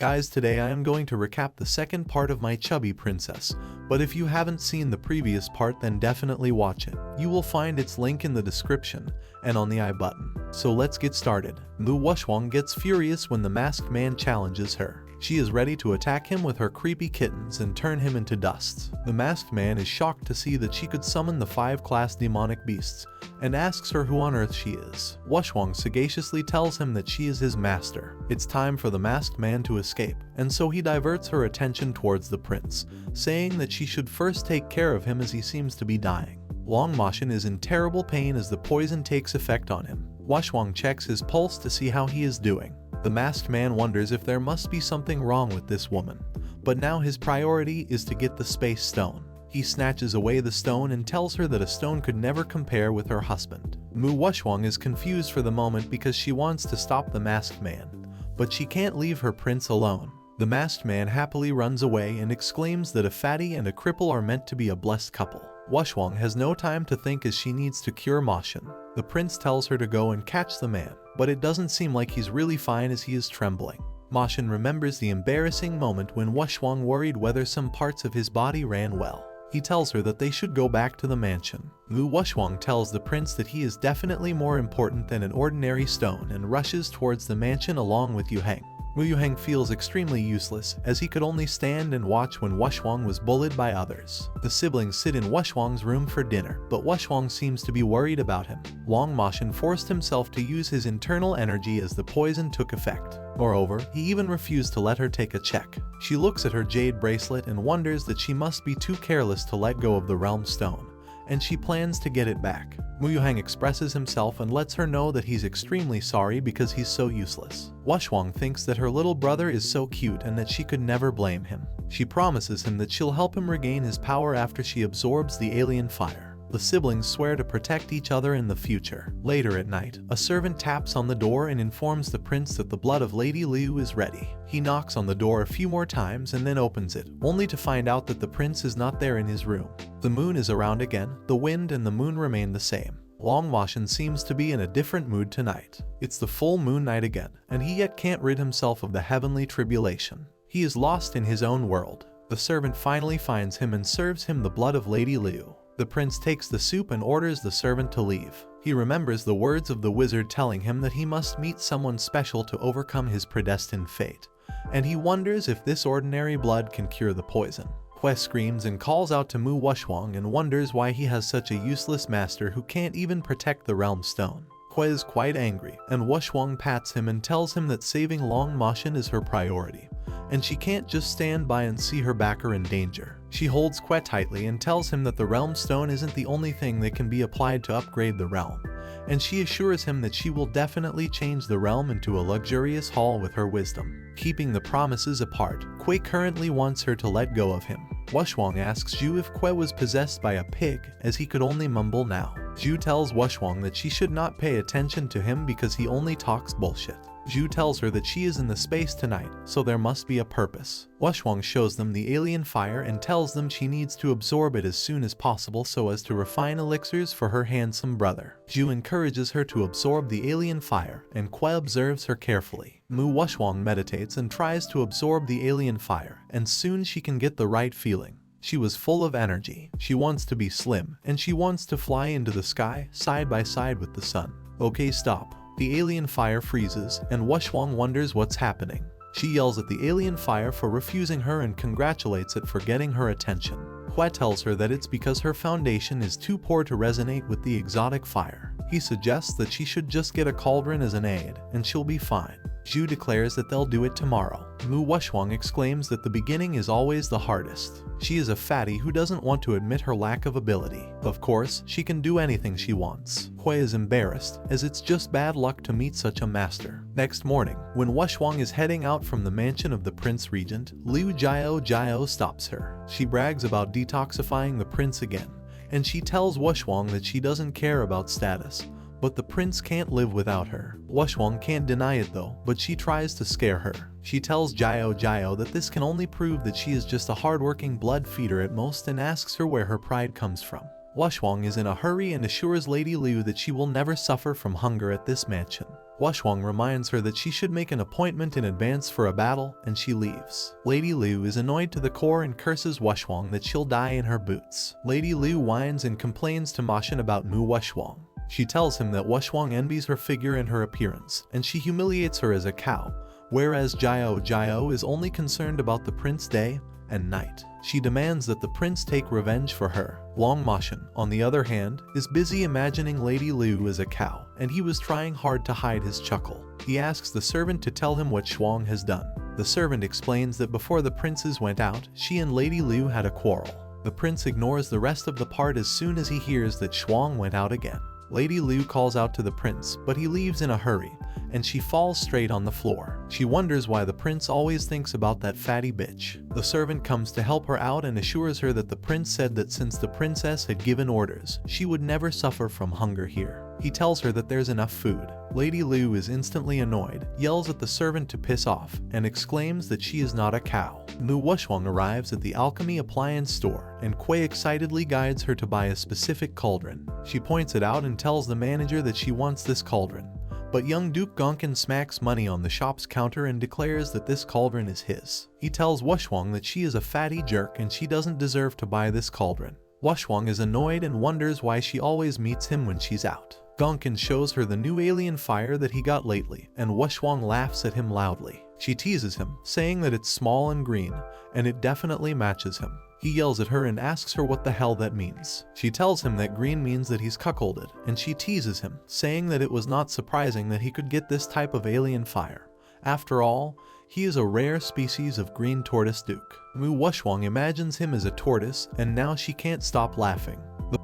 Guys, today I am going to recap the second part of My Chubby Princess, but if you haven't seen the previous part then definitely watch it. You will find its link in the description and on the I button. So let's get started. Mu Wushwang gets furious when the masked man challenges her. She is ready to attack him with her creepy kittens and turn him into dust. The masked man is shocked to see that she could summon the 5-class demonic beasts and asks her who on earth she is. Wushwang sagaciously tells him that she is his master. It's time for the masked man to escape, and so he diverts her attention towards the prince, saying that she should first take care of him as he seems to be dying. Long Moshin is in terrible pain as the poison takes effect on him. Wushwang checks his pulse to see how he is doing. The masked man wonders if there must be something wrong with this woman, but now his priority is to get the space stone. He snatches away the stone and tells her that a stone could never compare with her husband. Mu Wushwang is confused for the moment because she wants to stop the masked man, but she can't leave her prince alone. The masked man happily runs away and exclaims that a fatty and a cripple are meant to be a blessed couple. Wushwang has no time to think as she needs to cure Moshin. The prince tells her to go and catch the man, but it doesn't seem like he's really fine as he is trembling. Moshin remembers the embarrassing moment when Wushwang worried whether some parts of his body ran well. He tells her that they should go back to the mansion. Mu Wushwang tells the prince that he is definitely more important than an ordinary stone and rushes towards the mansion along with Yuheng. Mu Yuheng feels extremely useless as he could only stand and watch when Wushwang was bullied by others. The siblings sit in Wushwang's room for dinner, but Wushwang seems to be worried about him. Long Moshin forced himself to use his internal energy as the poison took effect. Moreover, he even refused to let her take a check. She looks at her jade bracelet and wonders that she must be too careless to let go of the realm stone, and she plans to get it back. Mu Yuheng expresses himself and lets her know that he's extremely sorry because he's so useless. Wushwang thinks that her little brother is so cute and that she could never blame him. She promises him that she'll help him regain his power after she absorbs the alien fire. The siblings swear to protect each other in the future. Later at night, a servant taps on the door and informs the prince that the blood of Lady Liu is ready. He knocks on the door a few more times and then opens it, only to find out that the prince is not there in his room. The moon is around again, the wind and the moon remain the same. Long Moshin seems to be in a different mood tonight. It's the full moon night again, and he yet can't rid himself of the heavenly tribulation. He is lost in his own world. The servant finally finds him and serves him the blood of Lady Liu. The prince takes the soup and orders the servant to leave. He remembers the words of the wizard telling him that he must meet someone special to overcome his predestined fate, and he wonders if this ordinary blood can cure the poison. Quest screams and calls out to Mu Wushwang and wonders why he has such a useless master who can't even protect the realm stone. Quest is quite angry, and Wushwang pats him and tells him that saving Long Moshin is her priority, and she can't just stand by and see her backer in danger. She holds Quest tightly and tells him that the realm stone isn't the only thing that can be applied to upgrade the realm, and she assures him that she will definitely change the realm into a luxurious hall with her wisdom. Keeping the promises apart, Quest currently wants her to let go of him. Wushwang asks Zhu if Quest was possessed by a pig, as he could only mumble now. Zhu tells Wushwang that she should not pay attention to him because he only talks bullshit. Zhu tells her that she is in the space tonight, so there must be a purpose. Wushwang shows them the alien fire and tells them she needs to absorb it as soon as possible so as to refine elixirs for her handsome brother. Zhu encourages her to absorb the alien fire, and Quest observes her carefully. Mu Wushwang meditates and tries to absorb the alien fire, and soon she can get the right feeling. She was full of energy. She wants to be slim, and she wants to fly into the sky side by side with the sun. Okay, stop. The alien fire freezes, and Wushwang wonders what's happening. She yells at the alien fire for refusing her and congratulates it for getting her attention. Hua tells her that it's because her foundation is too poor to resonate with the exotic fire. He suggests that she should just get a cauldron as an aid, and she'll be fine. Zhu declares that they'll do it tomorrow. Mu Wushwang exclaims that the beginning is always the hardest. She is a fatty who doesn't want to admit her lack of ability. Of course, she can do anything she wants. Hui is embarrassed, as it's just bad luck to meet such a master. Next morning, when Wushwang is heading out from the mansion of the Prince Regent, Liu Jiao stops her. She brags about detoxifying the prince again, and she tells Wushwang that she doesn't care about status, but the prince can't live without her. Wushwang can't deny it though, but she tries to scare her. She tells Jiao that this can only prove that she is just a hardworking blood feeder at most and asks her where her pride comes from. Wushuang is in a hurry and assures Lady Liu that she will never suffer from hunger at this mansion. Wushuang reminds her that she should make an appointment in advance for a battle, and she leaves. Lady Liu is annoyed to the core and curses Wushuang that she'll die in her boots. Lady Liu whines and complains to Mashin about Wushuang. She tells him that Wushuang envies her figure and her appearance, and she humiliates her as a cow, whereas Jiao is only concerned about the prince day and night. She demands that the prince take revenge for her. Long Mashin, on the other hand, is busy imagining Lady Liu as a cow, and he was trying hard to hide his chuckle. He asks the servant to tell him what Shuang has done. The servant explains that before the princes went out, she and Lady Liu had a quarrel. The prince ignores the rest of the part as soon as he hears that Shuang went out again. Lady Liu calls out to the prince, but he leaves in a hurry, and she falls straight on the floor. She wonders why the prince always thinks about that fatty bitch. The servant comes to help her out and assures her that the prince said that since the princess had given orders, she would never suffer from hunger here. He tells her that there's enough food. Lady Liu is instantly annoyed, yells at the servant to piss off, and exclaims that she is not a cow. Wushuang arrives at the alchemy appliance store, and Kuei excitedly guides her to buy a specific cauldron. She points it out and tells the manager that she wants this cauldron. But young Duke Gonkin smacks money on the shop's counter and declares that this cauldron is his. He tells Wushuang that she is a fatty jerk and she doesn't deserve to buy this cauldron. Wushuang is annoyed and wonders why she always meets him when she's out. Gonkin shows her the new alien fire that he got lately, and Wushuang laughs at him loudly. She teases him, saying that it's small and green, and it definitely matches him. He yells at her and asks her what the hell that means. She tells him that green means that he's cuckolded, and she teases him, saying that it was not surprising that he could get this type of alien fire. After all, he is a rare species of green tortoise duke. Wushuang imagines him as a tortoise, and now she can't stop laughing.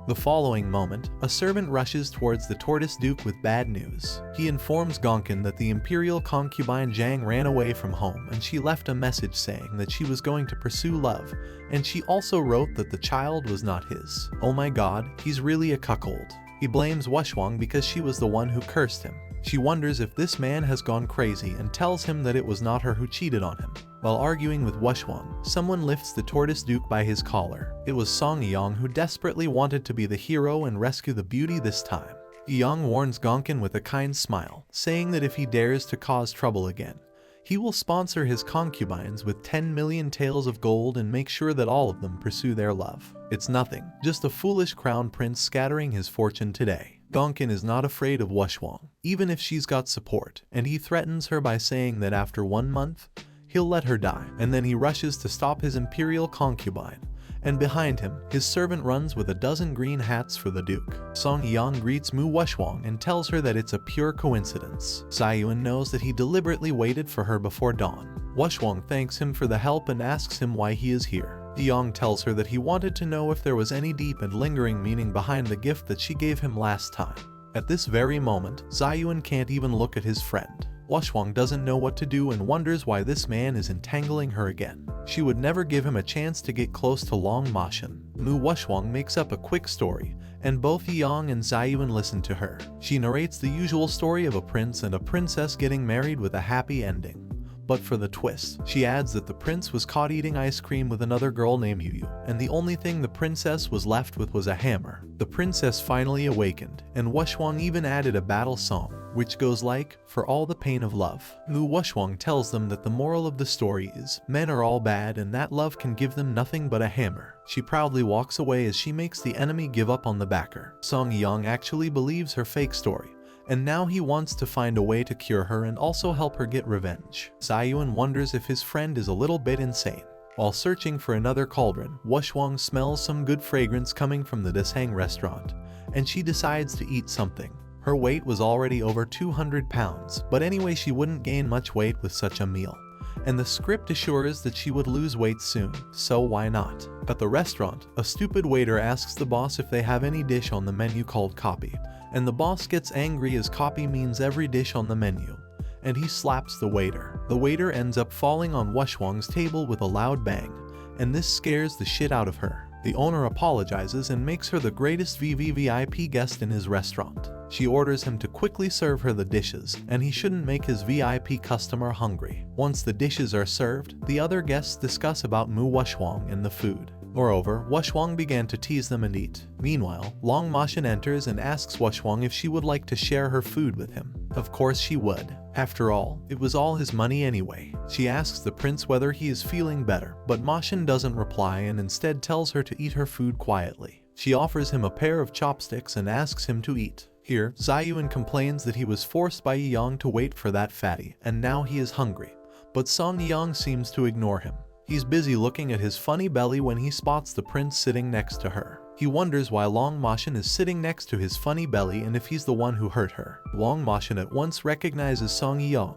The following moment, a servant rushes towards the tortoise duke with bad news. He informs Gonkin that the imperial concubine Zhang ran away from home and she left a message saying that she was going to pursue love, and she also wrote that the child was not his. Oh my god, he's really a cuckold. He blames Wushuang because she was the one who cursed him. She wonders if this man has gone crazy and tells him that it was not her who cheated on him. While arguing with Wushuang, someone lifts the tortoise duke by his collar. It was Song Yang who desperately wanted to be the hero and rescue the beauty this time. Yang warns Gonkin with a kind smile, saying that if he dares to cause trouble again, he will sponsor his concubines with 10 million taels of gold and make sure that all of them pursue their love. It's nothing, just a foolish crown prince scattering his fortune today. Gonkin is not afraid of Wushuang, even if she's got support, and he threatens her by saying that after 1 month, he'll let her die, and then he rushes to stop his imperial concubine. And behind him, his servant runs with a dozen green hats for the duke. Song Yang greets Wushuang and tells her that it's a pure coincidence. Zayuan knows that he deliberately waited for her before dawn. Wushuang thanks him for the help and asks him why he is here. Yang tells her that he wanted to know if there was any deep and lingering meaning behind the gift that she gave him last time. At this very moment, Zayuan can't even look at his friend. Wushuang doesn't know what to do and wonders why this man is entangling her again. She would never give him a chance to get close to Long Mashin. Wushuang makes up a quick story, and both Yang and Zayuan listen to her. She narrates the usual story of a prince and a princess getting married with a happy ending. But for the twist, she adds that the prince was caught eating ice cream with another girl named Yu, and the only thing the princess was left with was a hammer. The princess finally awakened, and Wushuang even added a battle song, which goes like, "For all the pain of love." Wushuang tells them that the moral of the story is, men are all bad and that love can give them nothing but a hammer. She proudly walks away as she makes the enemy give up on the backer. Song Yang actually believes her fake story, and now he wants to find a way to cure her and also help her get revenge. Zayuan wonders if his friend is a little bit insane. While searching for another cauldron, Wushuang smells some good fragrance coming from the Deshang restaurant, and she decides to eat something. Her weight was already over 200 pounds, but anyway she wouldn't gain much weight with such a meal. And the script assures that she would lose weight soon, so why not? At the restaurant, a stupid waiter asks the boss if they have any dish on the menu called copy, and the boss gets angry as copy means every dish on the menu, and he slaps the waiter. The waiter ends up falling on Wushuang's table with a loud bang, and this scares the shit out of her. The owner apologizes and makes her the greatest VIP guest in his restaurant. She orders him to quickly serve her the dishes, and he shouldn't make his VIP customer hungry. Once the dishes are served, the other guests discuss about Wushuang and the food. Moreover, Wushwang began to tease them and eat. Meanwhile, Long Mashin enters and asks Wushwang if she would like to share her food with him. Of course she would. After all, it was all his money anyway. She asks the prince whether he is feeling better, but Mashin doesn't reply and instead tells her to eat her food quietly. She offers him a pair of chopsticks and asks him to eat. Here, Zayuan complains that he was forced by Yang to wait for that fatty, and now he is hungry. But Song Yang seems to ignore him. He's busy looking at his funny belly when he spots the prince sitting next to her. He wonders why Long Mashin is sitting next to his funny belly and if he's the one who hurt her. Long Mashin at once recognizes Song Yang,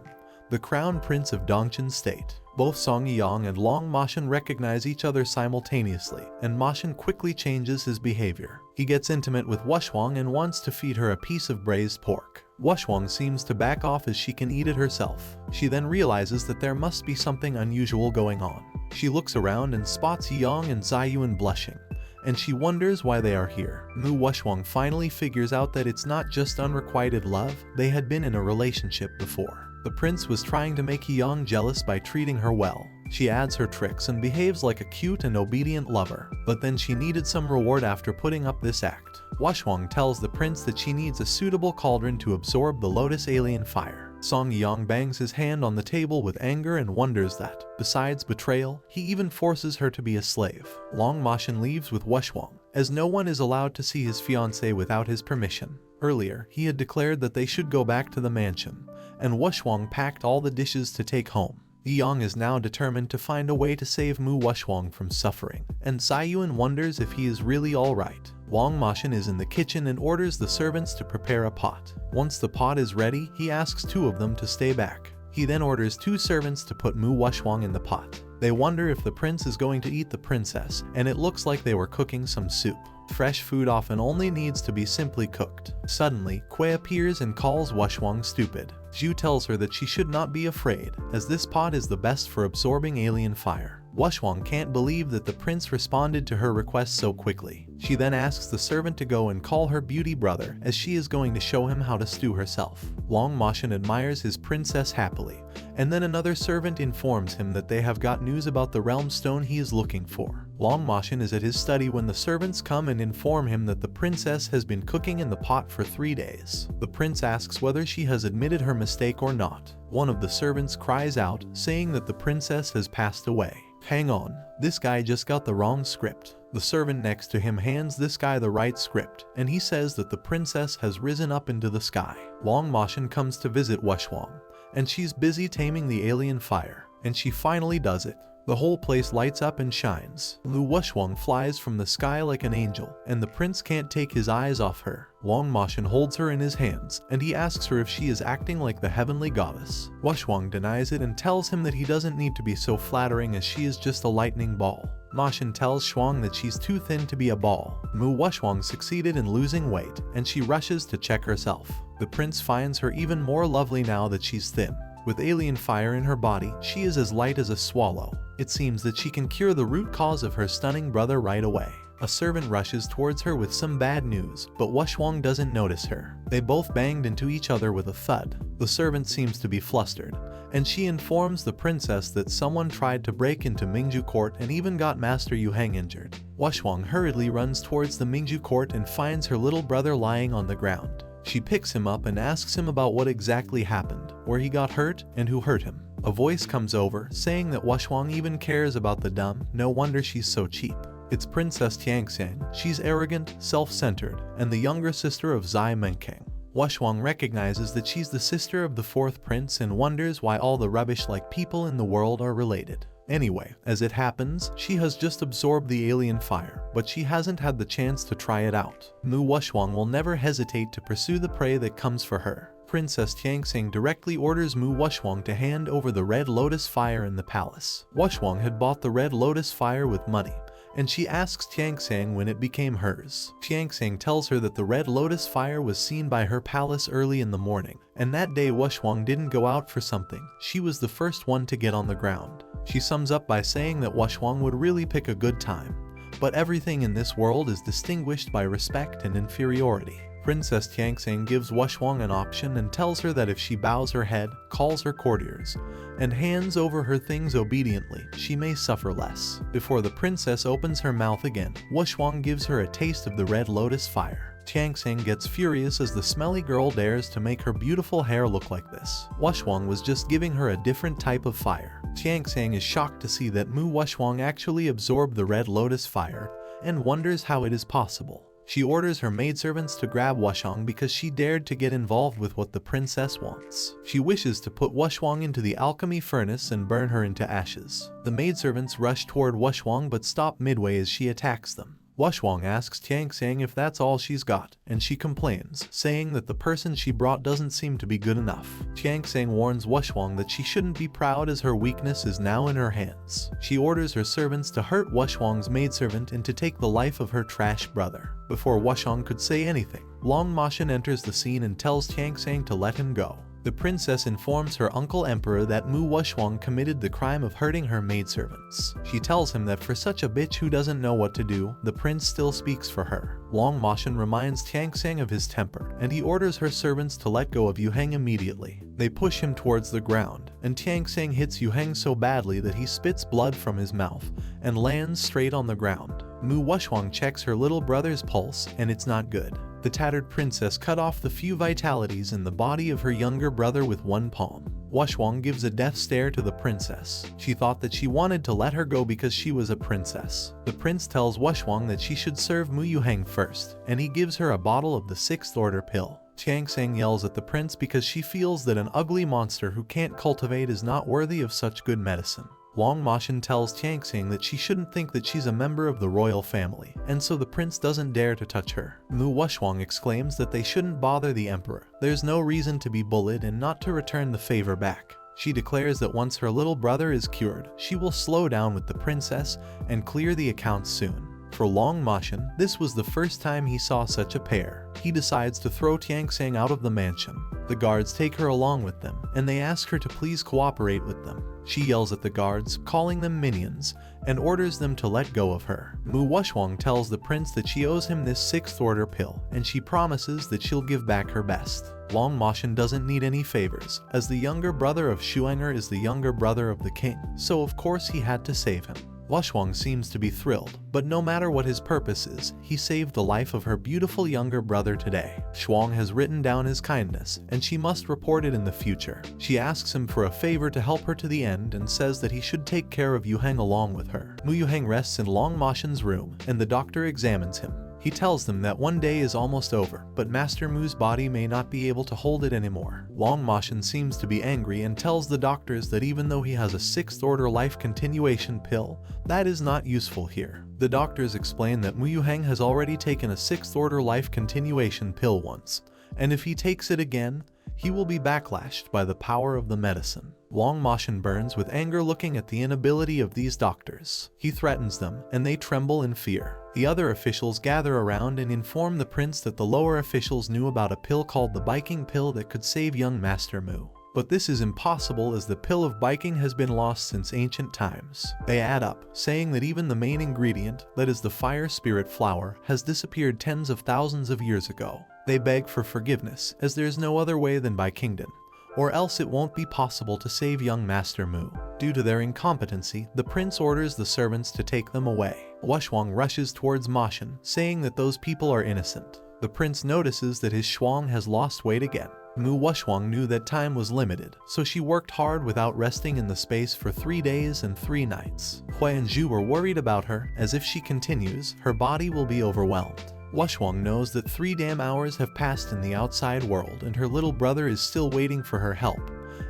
the crown prince of Dongchen state. Both Song Yang and Long Mashin recognize each other simultaneously, and Mashin quickly changes his behavior. He gets intimate with Wushwang and wants to feed her a piece of braised pork. Wushwang seems to back off as she can eat it herself. She then realizes that there must be something unusual going on. She looks around and spots Yang and Zayuan blushing, and she wonders why they are here. Mu Wushwang finally figures out that it's not just unrequited love, they had been in a relationship before. The prince was trying to make Yang jealous by treating her well. She adds her tricks and behaves like a cute and obedient lover, but then she needed some reward after putting up this act. Wushwang tells the prince that she needs a suitable cauldron to absorb the lotus alien fire. Song Yang bangs his hand on the table with anger and wonders that, besides betrayal, he even forces her to be a slave. Long Mashin leaves with Wushwang, as no one is allowed to see his fiancée without his permission. Earlier, he had declared that they should go back to the mansion, and Wushwang packed all the dishes to take home. Yang is now determined to find a way to save Mu Wushwang from suffering, and Zayuan wonders if he is really alright. Long Mashin is in the kitchen and orders the servants to prepare a pot. Once the pot is ready, he asks two of them to stay back. He then orders two servants to put Mu Wushwang in the pot. They wonder if the prince is going to eat the princess, and it looks like they were cooking some soup. Fresh food often only needs to be simply cooked. Suddenly, Kui appears and calls Wushwang stupid. Zhu tells her that she should not be afraid, as this pot is the best for absorbing alien fire. Wushwang can't believe that the prince responded to her request so quickly. She then asks the servant to go and call her beauty brother, as she is going to show him how to stew herself. Long Mashin admires his princess happily, and then another servant informs him that they have got news about the realm stone he is looking for. Long Mashin is at his study when the servants come and inform him that the princess has been cooking in the pot for 3 days. The prince asks whether she has admitted her mistake or not. One of the servants cries out, saying that the princess has passed away. Hang on, this guy just got the wrong script. The servant next to him hands this guy the right script, and he says that the princess has risen up into the sky. Long Mashin comes to visit Wushwang, and she's busy taming the alien fire, and she finally does it. The whole place lights up and shines. Lu Wushwang flies from the sky like an angel, and the prince can't take his eyes off her. Long Mashin holds her in his hands, and he asks her if she is acting like the heavenly goddess. Wushwang denies it and tells him that he doesn't need to be so flattering as she is just a lightning ball. Mashin tells Shuang that she's too thin to be a ball. Mu Wushwang succeeded in losing weight, and she rushes to check herself. The prince finds her even more lovely now that she's thin. With alien fire in her body, she is as light as a swallow. It seems that she can cure the root cause of her stunning brother right away. A servant rushes towards her with some bad news, but Wushwang doesn't notice her. They both banged into each other with a thud. The servant seems to be flustered, and she informs the princess that someone tried to break into Mingju court and even got Master Yuheng injured. Wushwang hurriedly runs towards the Mingju court and finds her little brother lying on the ground. She picks him up and asks him about what exactly happened, where he got hurt, and who hurt him. A voice comes over, saying that Wushwang even cares about the dumb, no wonder she's so cheap. It's Princess Tianxiang. She's arrogant, self-centered, and the younger sister of Zai Menkang. Wushwang recognizes that she's the sister of the fourth prince and wonders why all the rubbish-like people in the world are related. Anyway, as it happens, she has just absorbed the alien fire, but she hasn't had the chance to try it out. Mu Wushwang will never hesitate to pursue the prey that comes for her. Princess Tianxing directly orders Mu Wushwang to hand over the red lotus fire in the palace. Wushwang had bought the red lotus fire with money, and she asks Tianxing when it became hers. Tianxing tells her that the red lotus fire was seen by her palace early in the morning, and that day Wushwang didn't go out for something. She was the first one to get on the ground. She sums up by saying that Wushwang would really pick a good time, but everything in this world is distinguished by respect and inferiority. Princess Tianxing gives Wushwang an option and tells her that if she bows her head, calls her courtiers, and hands over her things obediently, she may suffer less. Before the princess opens her mouth again, Wushwang gives her a taste of the red lotus fire. Tianxing gets furious as the smelly girl dares to make her beautiful hair look like this. Wushwang was just giving her a different type of fire. Tianxing is shocked to see that Mu Wushwang actually absorbed the red lotus fire and wonders how it is possible. She orders her maidservants to grab Wushwang because she dared to get involved with what the princess wants. She wishes to put Wushwang into the alchemy furnace and burn her into ashes. The maidservants rush toward Wushwang but stop midway as she attacks them. Wushwang asks Tianxing if that's all she's got, and she complains, saying that the person she brought doesn't seem to be good enough. Tianxing warns Wushwang that she shouldn't be proud as her weakness is now in her hands. She orders her servants to hurt Wushwang's maidservant and to take the life of her trash brother. Before Wushwang could say anything, Long Mashan enters the scene and tells Tianxing to let him go. The princess informs her uncle emperor that Mu Wushwang committed the crime of hurting her maidservants. She tells him that for such a bitch who doesn't know what to do, the prince still speaks for her. Long Mashan reminds Tianxing of his temper, and he orders her servants to let go of Yuheng immediately. They push him towards the ground, and Tianxing hits Yuheng so badly that he spits blood from his mouth and lands straight on the ground. Mu Wushwang checks her little brother's pulse, and it's not good. The tattered princess cut off the few vitalities in the body of her younger brother with one palm. Wushwang gives a death stare to the princess. She thought that she wanted to let her go because she was a princess. The prince tells Wushwang that she should serve Mu Yuheng first, and he gives her a bottle of the 6th order pill. Tianxing yells at the prince because she feels that an ugly monster who can't cultivate is not worthy of such good medicine. Long Mashan tells Tianxing that she shouldn't think that she's a member of the royal family, and so the prince doesn't dare to touch her. Mu Wushwang exclaims that they shouldn't bother the emperor. There's no reason to be bullied and not to return the favor back. She declares that once her little brother is cured, she will slow down with the princess and clear the accounts soon. For Long Mashan, this was the first time he saw such a pair. He decides to throw Tianxing out of the mansion. The guards take her along with them, and they ask her to please cooperate with them. She yells at the guards, calling them minions, and orders them to let go of her. Mu Wushwang tells the prince that she owes him this 6th order pill, and she promises that she'll give back her best. Long Mashan doesn't need any favors, as the younger brother of Shuanger is the younger brother of the king, so of course he had to save him. Wushwang seems to be thrilled, but no matter what his purpose is, he saved the life of her beautiful younger brother today. Shuang has written down his kindness, and she must report it in the future. She asks him for a favor to help her to the end and says that he should take care of Yuheng along with her. Mu Yuheng rests in Long Mashan's room, and the doctor examines him. He tells them that one day is almost over, but Master Mu's body may not be able to hold it anymore. Long Mashan seems to be angry and tells the doctors that even though he has a 6th order life continuation pill, that is not useful here. The doctors explain that Mu Yuheng has already taken a 6th order life continuation pill once, and if he takes it again, he will be backlashed by the power of the medicine. Long Mashan burns with anger looking at the inability of these doctors. He threatens them, and they tremble in fear. The other officials gather around and inform the prince that the lower officials knew about a pill called the biking pill that could save young Master Mu. But this is impossible as the pill of biking has been lost since ancient times. They add up, saying that even the main ingredient, that is the fire spirit flower, has disappeared tens of thousands of years ago. They beg for forgiveness, as there's no other way than by kingdom, or else it won't be possible to save young Master Mu. Due to their incompetency, the prince orders the servants to take them away. Wushwang rushes towards Mashan, saying that those people are innocent. The prince notices that his Shuang has lost weight again. Mu Wushwang knew that time was limited, so she worked hard without resting in the space for 3 days and 3 nights. Hui and Zhu were worried about her, as if she continues, her body will be overwhelmed. Wushwang knows that 3 damn hours have passed in the outside world and her little brother is still waiting for her help.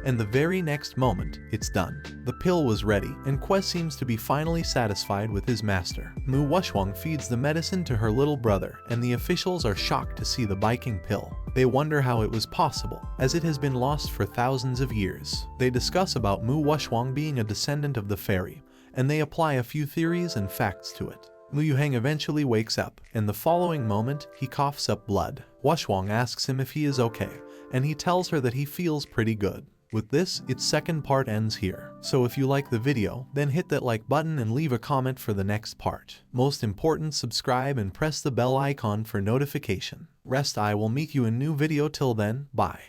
And the very next moment, it's done. The pill was ready, and Quest seems to be finally satisfied with his master. Mu Wushwang feeds the medicine to her little brother, and the officials are shocked to see the biking pill. They wonder how it was possible, as it has been lost for thousands of years. They discuss about Mu Wushwang being a descendant of the fairy, and they apply a few theories and facts to it. Mu Yuheng eventually wakes up, and the following moment, he coughs up blood. Wushwang asks him if he is okay, and he tells her that he feels pretty good. With this, its second part ends here. So if you like the video, then hit that like button and leave a comment for the next part. Most important, subscribe and press the bell icon for notification. Rest I will meet you in new video. Till then, bye.